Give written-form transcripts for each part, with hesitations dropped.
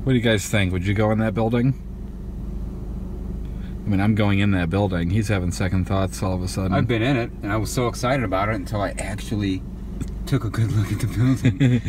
What do you guys think? Would you go in that building? I mean, I'm going in that building. He's having second thoughts all of a sudden. I've been in it, and I was so excited about it until I actually took a good look at the building.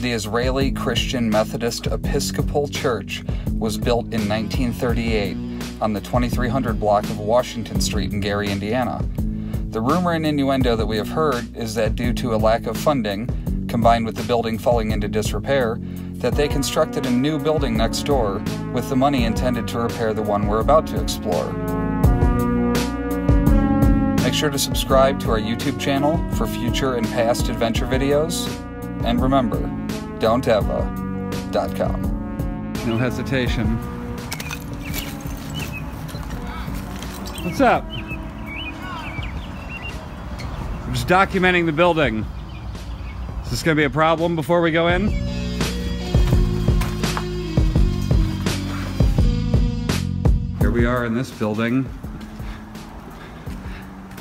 The Israeli Christian Methodist Episcopal Church was built in 1938 on the 2300 block of Washington Street in Gary, Indiana. The rumor and innuendo that we have heard is that due to a lack of funding, combined with the building falling into disrepair, that they constructed a new building next door with the money intended to repair the one we're about to explore. Make sure to subscribe to our YouTube channel for future and past adventure videos. And remember, LOSTtoTIME.com. No hesitation. What's up? I'm just documenting the building. Is this going to be a problem before we go in? Here we are in this building.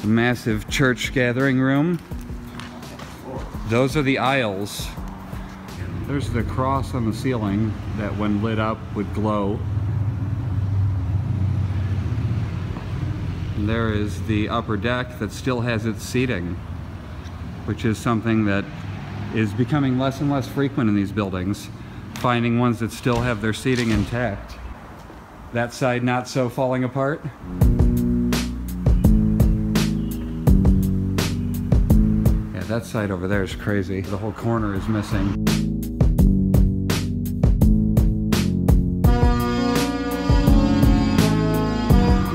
A massive church gathering room. Those are the aisles. There's the cross on the ceiling that when lit up would glow. And there is the upper deck that still has its seating, which is something that is becoming less and less frequent in these buildings, finding ones that still have their seating intact. That side not so falling apart. Yeah, that side over there is crazy. The whole corner is missing.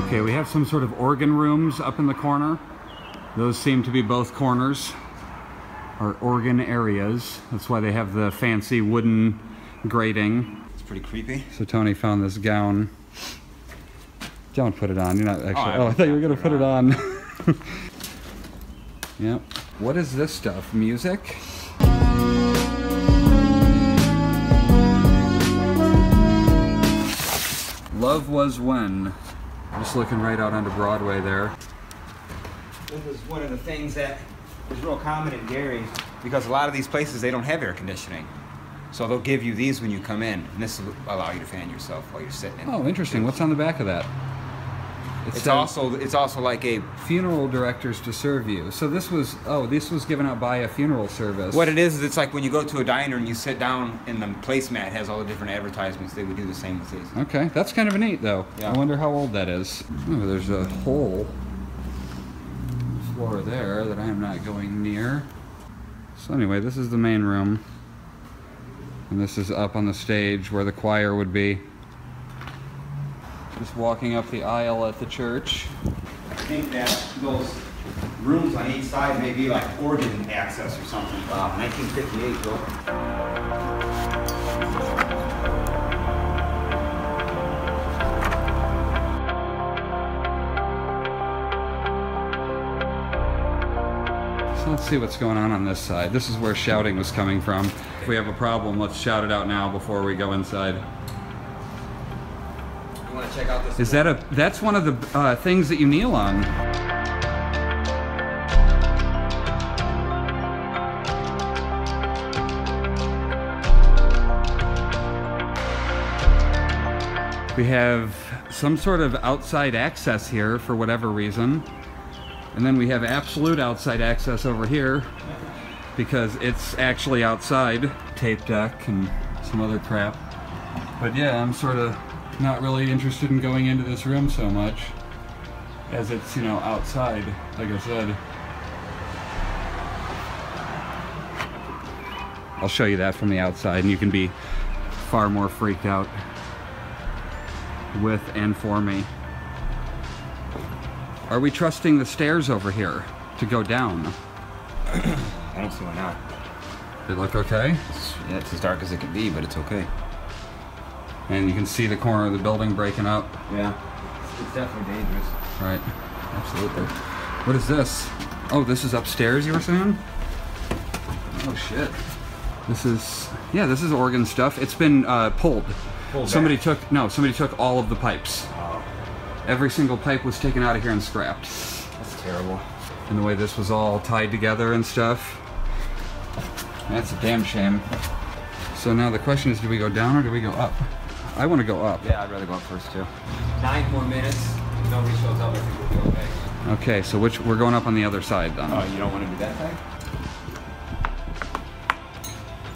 Okay, we have some sort of organ rooms up in the corner. Those seem to be both corners, or organ areas. That's why they have the fancy wooden grating. It's pretty creepy. So Tony found this gown. Don't put it on. You're not actually. Oh, I thought you were gonna put it on. Yep. What is this stuff? Music? Love Was When. Just looking right out onto Broadway there. This is one of the things that is real common in Gary, because a lot of these places, they don't have air conditioning. So they'll give you these when you come in, and this will allow you to fan yourself while you're sitting in. Oh, interesting. What's on the back of that? It's also like a funeral directors to serve you. So this was given out by a funeral service. What it is it's like when you go to a diner and you sit down and the placemat has all the different advertisements. They would do the same with these. Okay, that's kind of neat though. Yeah. I wonder how old that is. Oh, there's a hole in the floor there that I am not going near. So anyway, this is the main room. And this is up on the stage where the choir would be. Just walking up the aisle at the church. I think that those rooms on each side may be like organ access or something. Wow, 1958, though. So let's see what's going on this side. This is where shouting was coming from. If we have a problem, let's shout it out now before we go inside. Check out this. Is that that's one of the things that you kneel on. We have some sort of outside access here for whatever reason. And then we have absolute outside access over here because it's actually outside. Tape deck and some other crap. But yeah, I'm sort of not really interested in going into this room so much as it's, you know, outside, like I said. I'll show you that from the outside and you can be far more freaked out with and for me. Are we trusting the stairs over here to go down? I don't see why not. They look okay? Yeah, it's as dark as it can be, but it's okay. And you can see the corner of the building breaking up. Yeah, it's definitely dangerous. Right, absolutely. What is this? Oh, this is upstairs, you were saying? Oh shit. This is organ stuff. It's been pulled. Somebody took all of the pipes. Oh. Every single pipe was taken out of here and scrapped. That's terrible. And the way this was all tied together and stuff. That's a damn shame. So now the question is, do we go down or do we go up? I want to go up. Yeah, I'd rather go up first too. 9 more minutes. If nobody shows up, I think we'll be okay. Okay, so we're going up on the other side then. Oh, you don't want to do that side?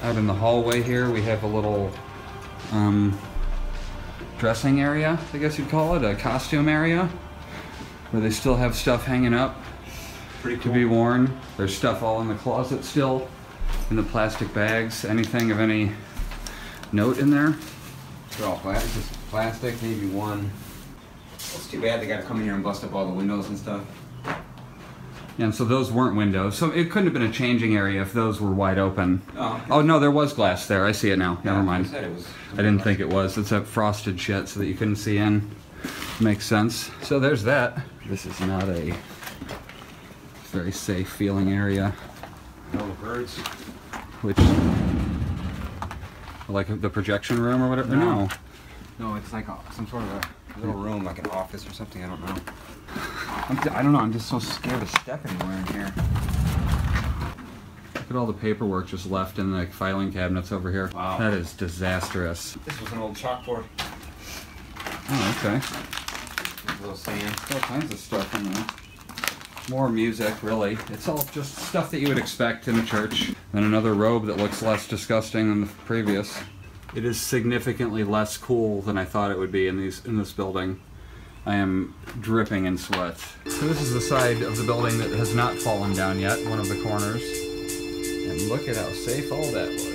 Out in the hallway here, we have a little dressing area, I guess you'd call it, a costume area, where they still have stuff hanging up. Pretty cool. To be worn. There's stuff all in the closet still, in the plastic bags. Anything of any note in there? They're all plastic. Just plastic, maybe one. It's too bad they got to come in here and bust up all the windows and stuff. Yeah, and so those weren't windows. So it couldn't have been a changing area if those were wide open. Oh, okay. Oh no, there was glass there. I see it now. Never mind. I said it was. I didn't think it was. It's that frosted shit so that you couldn't see in. Makes sense. So there's that. This is not a very safe feeling area. No birds. Which, like the projection room or whatever? No. No, it's like some sort of a little room, like an office or something. I don't know. I don't know. I'm just so scared to step anywhere in here. Look at all the paperwork just left in the filing cabinets over here. Wow. That is disastrous. This was an old chalkboard. Oh, okay. A little sand. All kinds of stuff in there. More music, really. It's all just stuff that you would expect in a church. Then another robe that looks less disgusting than the previous. It is significantly less cool than I thought it would be in this building. I am dripping in sweat. So this is the side of the building that has not fallen down yet, one of the corners. And look at how safe all that looks.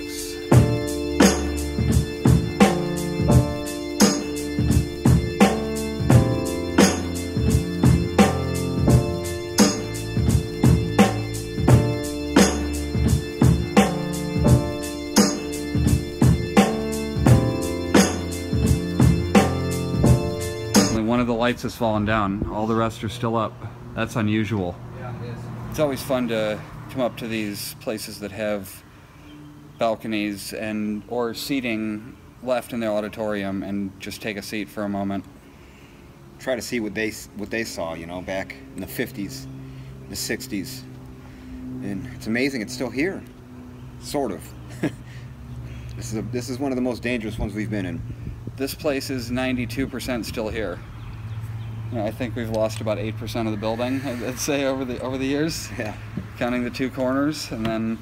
One of the lights has fallen down. All the rest are still up. That's unusual. Yeah, it is. It's always fun to come up to these places that have balconies or seating left in the auditorium and just take a seat for a moment. Try to see what they saw, you know, back in the 50s, the 60s. And it's amazing it's still here. Sort of. This is one of the most dangerous ones we've been in. This place is 92% still here. You know, I think we've lost about 8% of the building, I'd say, over the years. Yeah. Counting the 2 corners, and then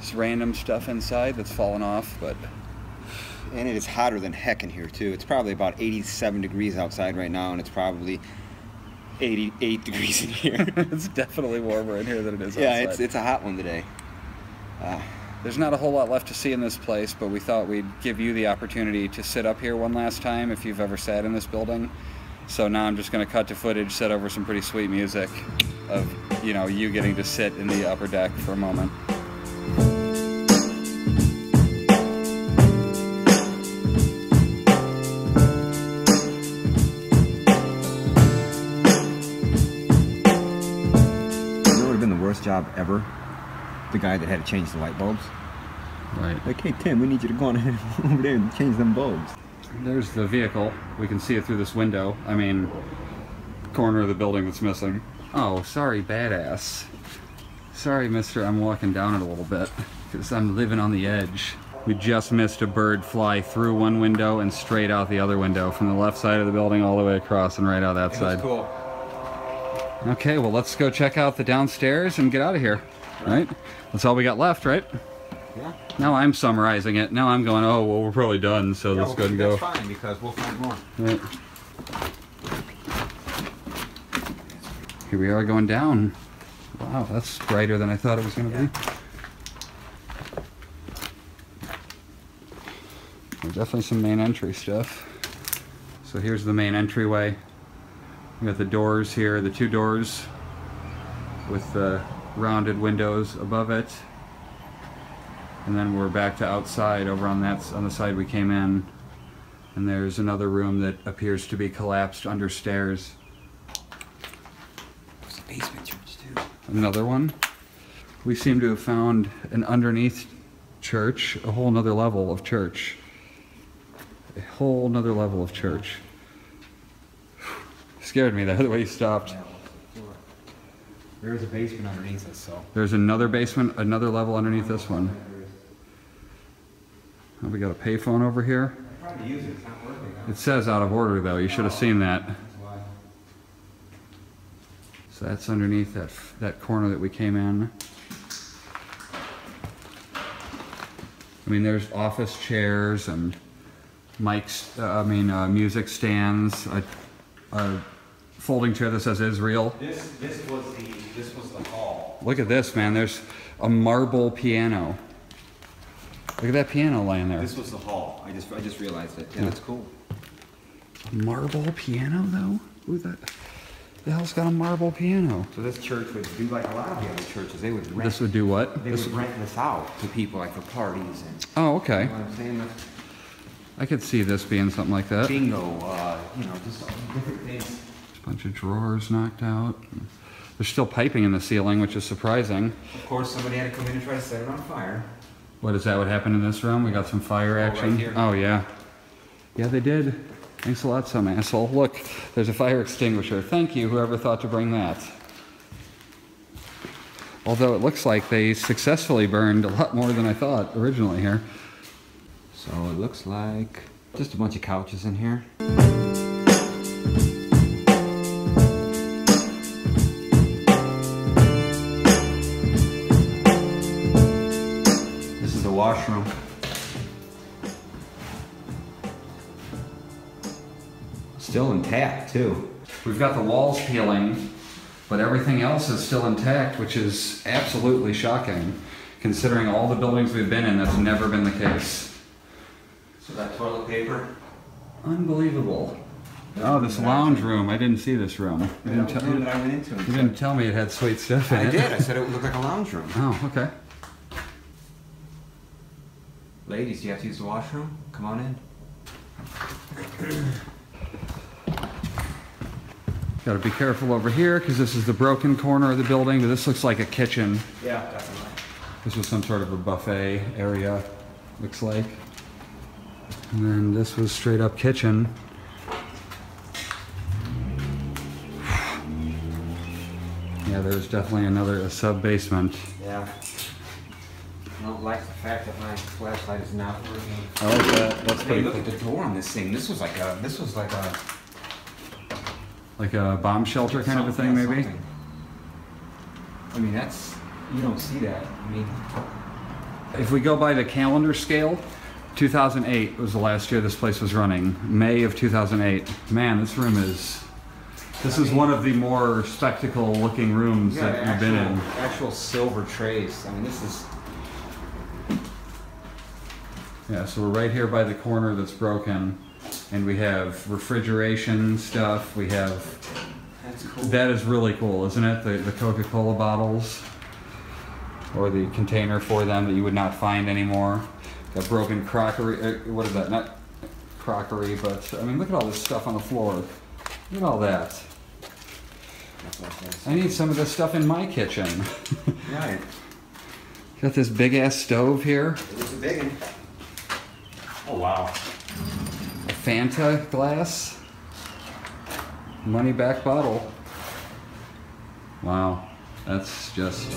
just random stuff inside that's fallen off, but... And it is hotter than heck in here, too. It's probably about 87 degrees outside right now, and it's probably 88 degrees in here. It's definitely warmer in here than it is outside. Yeah, it's a hot one today. There's not a whole lot left to see in this place, but we thought we'd give you the opportunity to sit up here one last time if you've ever sat in this building. So now I'm just going to cut to footage, set over some pretty sweet music of, you know, you getting to sit in the upper deck for a moment. It would have been the worst job ever. The guy that had to change the light bulbs. Right. Like, hey Tim, we need you to go on ahead over there and change them bulbs. There's the vehicle. We can see it through this window. I mean, corner of the building that's missing. Oh, sorry, badass. Sorry, mister, I'm walking down it a little bit because I'm living on the edge. We just missed a bird fly through one window and straight out the other window from the left side of the building all the way across and right out that side. That's cool. Okay, well, let's go check out the downstairs and get out of here. Right? That's all we got left, right? Yeah. Now I'm summarizing it. Now I'm going, oh, well, we're probably done, so let's go and go. That's fine, because we'll find more. Right. Here we are going down. Wow, that's brighter than I thought it was going to be. There's definitely some main entry stuff. So here's the main entryway. We got the doors here, the 2 doors with the rounded windows above it. And then we're back to outside over on the side we came in. And there's another room that appears to be collapsed under stairs. There's a basement church too. Another one. We seem to have found an underneath church, a whole nother level of church. A whole nother level of church. Scared me there, the way you stopped. There is a basement underneath us, so. There's another basement, another level underneath this one. Oh, we got a payphone over here. I tried to use it, it's not working. It says out of order though, you should have seen that. So that's underneath that corner that we came in. I mean, there's office chairs and mics, music stands, a folding chair that says Israel. This was the hall. Look at this, man. There's a marble piano. Look at that piano laying there. This was the hall. I just realized it. Yeah, that's cool. A marble piano, though? Who the hell's got a marble piano? So this church would do like a lot of the other churches. They would rent. This would do what? They would rent this out to people, like for parties and. Oh, okay. You know what I'm saying? I could see this being something like that. Bingo, just different things. A bunch of drawers knocked out. There's still piping in the ceiling, which is surprising. Of course, somebody had to come in and try to set it on fire. What is that? What happened in this room? We got some fire action. Right here. Oh yeah, yeah they did. Thanks a lot, some asshole. Look, there's a fire extinguisher. Thank you, whoever thought to bring that. Although it looks like they successfully burned a lot more than I thought originally here. So it looks like just a bunch of couches in here. This is the washroom. Still intact too. We've got the walls peeling, but everything else is still intact, which is absolutely shocking. Considering all the buildings we've been in, that's never been the case. So that toilet paper. Unbelievable. Oh, this lounge room. I didn't see this room. You didn't, That was the room that I went into. you didn't tell me it had sweet stuff in it. I did. I said it would look like a lounge room. Oh, okay. Ladies, do you have to use the washroom? Come on in. Got to be careful over here because this is the broken corner of the building, but this looks like a kitchen. Yeah, definitely. This was some sort of a buffet area, looks like. And then this was straight up kitchen. Yeah, there's definitely a sub-basement. Yeah. I don't like the fact that my flashlight is not working. I like that. That's Hey, pretty look cool. at the door on this thing. This was like a Like a bomb shelter kind of a thing, maybe? something. I mean, you don't see that. I mean, If we go by the calendar scale, 2008 was the last year this place was running. May of 2008. Man, this room is... This is one of the more spectacle looking rooms you got that we've been in. actual silver trays. I mean, this is. Yeah, so we're right here by the corner that's broken. And we have refrigeration stuff. We have... That's cool. That is really cool, isn't it? The Coca-Cola bottles. Or the container for them that you would not find anymore. Got broken crockery. What is that? Not crockery, but... I mean, look at all this stuff on the floor. Look at all that. I need some of this stuff in my kitchen. Right. Got this big ass stove here. It was a big one. Oh wow. A Fanta glass. Money back bottle. Wow. That's just...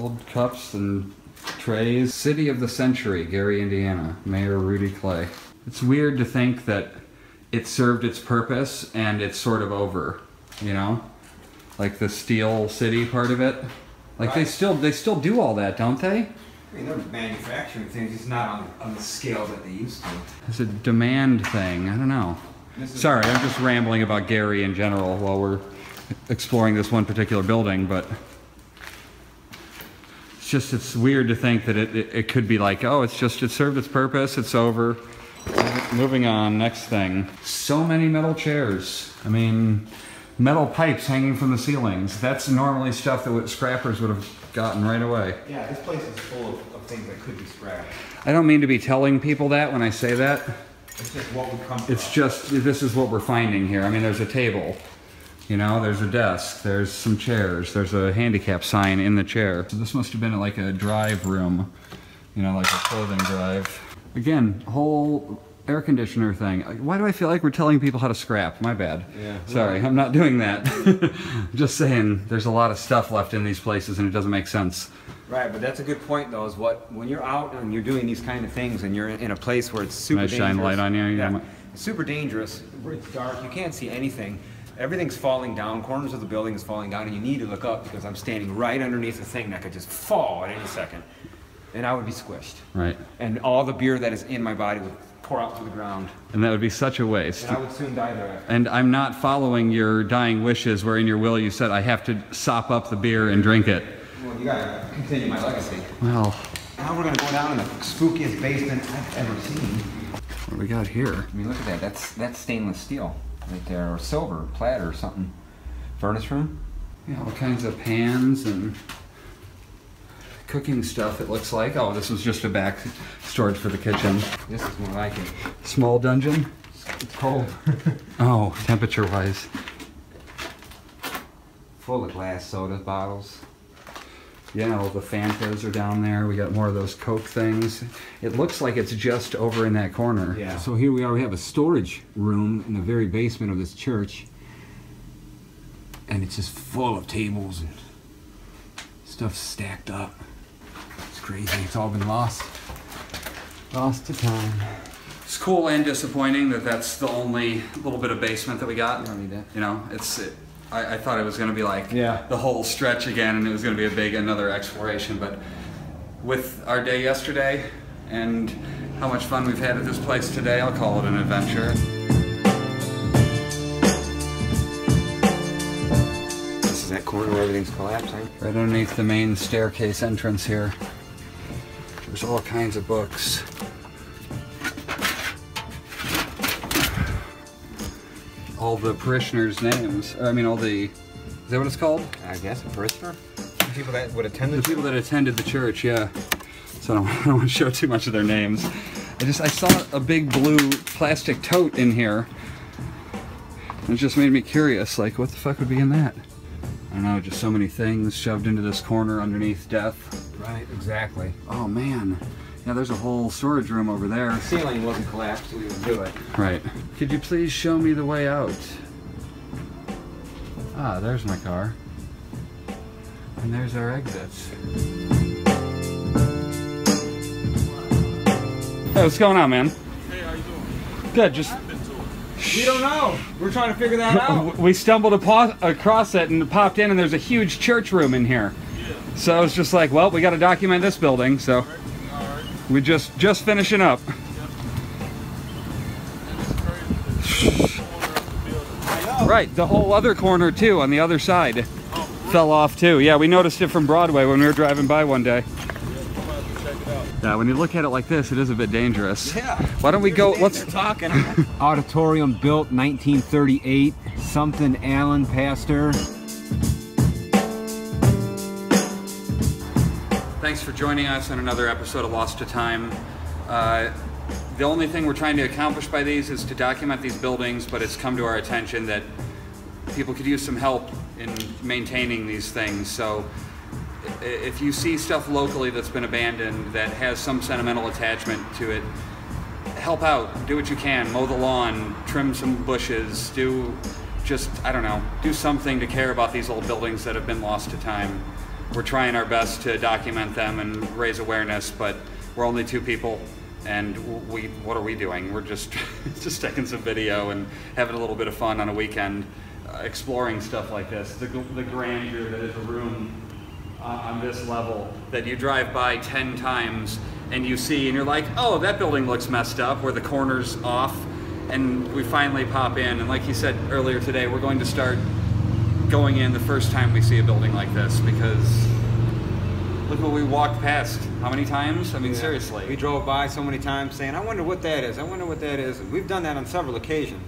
Old cups and trays. City of the Century, Gary, Indiana. Mayor Rudy Clay. It's weird to think that it served its purpose and it's sort of over, you know? Like the Steel City part of it. Like they still do all that, don't they? I mean, they're manufacturing things, just not on the scale that they used to. It's a demand thing. I don't know. Sorry, I'm just rambling about Gary in general while we're exploring this one particular building, but it's weird to think that it could be like, oh, it served its purpose, it's over. Moving on, next thing. So many metal chairs. I mean, metal pipes hanging from the ceilings. That's normally stuff that scrappers would have gotten right away. Yeah, this place is full of things that could be scrapped. I don't mean to be telling people that when I say that, It's just what we come It's just, this is what we're finding here. I mean, there's a table, you know, there's a desk, there's some chairs, there's a handicap sign in the chair. So this must have been like a drive room, you know, like a clothing drive. Again, whole air conditioner thing. Why do I feel like we're telling people how to scrap? My bad. Yeah. Sorry, I'm not doing that. Just saying, there's a lot of stuff left in these places and it doesn't make sense. Right, but that's a good point though, is when you're out and you're doing these kind of things and you're in a place where it's super dangerous. Shine light on you. Yeah, it's super dangerous, where it's dark, you can't see anything. Everything's falling down, corners of the building is falling down, and you need to look up because I'm standing right underneath a thing that could just fall at any second. And I would be squished. Right. And all the beer that is in my body would pour out to the ground. And that would be such a waste. And I would soon die there. And I'm not following your dying wishes where in your will you said I have to sop up the beer and drink it. Well, you gotta continue my legacy. Well, now we're gonna go down in the spookiest basement I've ever seen. What do we got here? I mean, look at that. That's stainless steel right there, or silver, platter or something. Furnace room? Yeah, all kinds of pans and cooking stuff, it looks like. Oh, this was just a back storage for the kitchen. This is more like it. Small dungeon? It's cold. Oh, temperature-wise. Full of glass soda bottles. Yeah, all the Fantas are down there. We got more of those Coke things. It looks like it's just over in that corner. Yeah. So here we are. We have a storage room in the very basement of this church. And it's just full of tables and stuff stacked up. It's crazy. It's all been lost. Lost to time. It's cool and disappointing that that's the only little bit of basement that we got. You don't need that. You know, I thought it was going to be like Yeah. the whole stretch again, and it was going to be another exploration. But with our day yesterday and how much fun we've had at this place today, I'll call it an adventure. This is that corner where everything's collapsing. Right underneath the main staircase entrance here. There's all kinds of books. All the parishioners' names. I mean, is that what it's called? I guess a parishioner? People that would attend The people that attended the church, yeah. So I don't want to show too much of their names. I saw a big blue plastic tote in here. And it just made me curious, like, what the fuck would be in that? I don't know, just so many things shoved into this corner underneath death. Right, exactly. Oh man. Yeah, there's a whole storage room over there. The ceiling wasn't collapsed, so we would do it. Right. Could you please show me the way out? Ah, there's my car. And there's our exits. Hey, what's going on, man? Hey, how you doing? Good, just... We don't know. We're trying to figure that out. We stumbled across it and popped in, and there's a huge church room in here. Yeah. So I was just like, well, we got to document this building, so... All right. We just finishing up. Yep. And it's crazy. The corner of the building. Right, the whole other corner too, on the other side, Oh, fell off too. Yeah, we noticed it from Broadway when we were driving by one day. yeah, I'm about to check it out. Yeah, when you look at it like this, it is a bit dangerous. Yeah. Why don't we go, let's... talking. Auditorium built 1938. Something Allen pastor. Thanks for joining us on another episode of Lost to Time. The only thing we're trying to accomplish by these is to document these buildings, but it's come to our attention that people could use some help in maintaining these things. So if you see stuff locally that's been abandoned that has some sentimental attachment to it, help out, do what you can, mow the lawn, trim some bushes, I don't know, do something to care about these old buildings that have been lost to time. We're trying our best to document them and raise awareness, but we're only two people, and what are we doing? We're just taking some video and having a little bit of fun on a weekend, exploring stuff like this. The grandeur that is a room on this level that you drive by 10 times and you see and you're like, oh, that building looks messed up where the corner's off, and we finally pop in, and like you said earlier today, we're going to start going in the first time we see a building like this, because look what we walked past. How many times? I mean, Yeah. seriously. We drove by so many times saying, I wonder what that is. I wonder what that is. And we've done that on several occasions.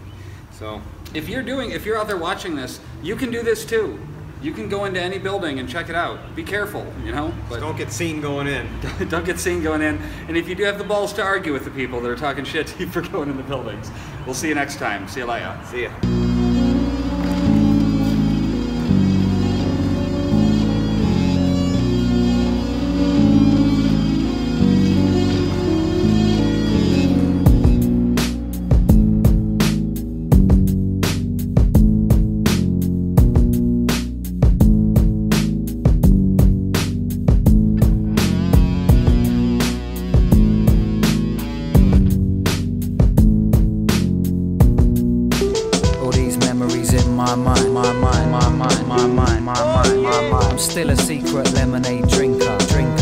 So If you're out there watching this, you can do this too. you can go into any building and check it out. Be careful, you know. But don't get seen going in. Don't get seen going in. And if you do have the balls to argue with the people that are talking shit to you for going in the buildings, we'll see you next time. See you later. See ya. I'm still a secret lemonade drinker.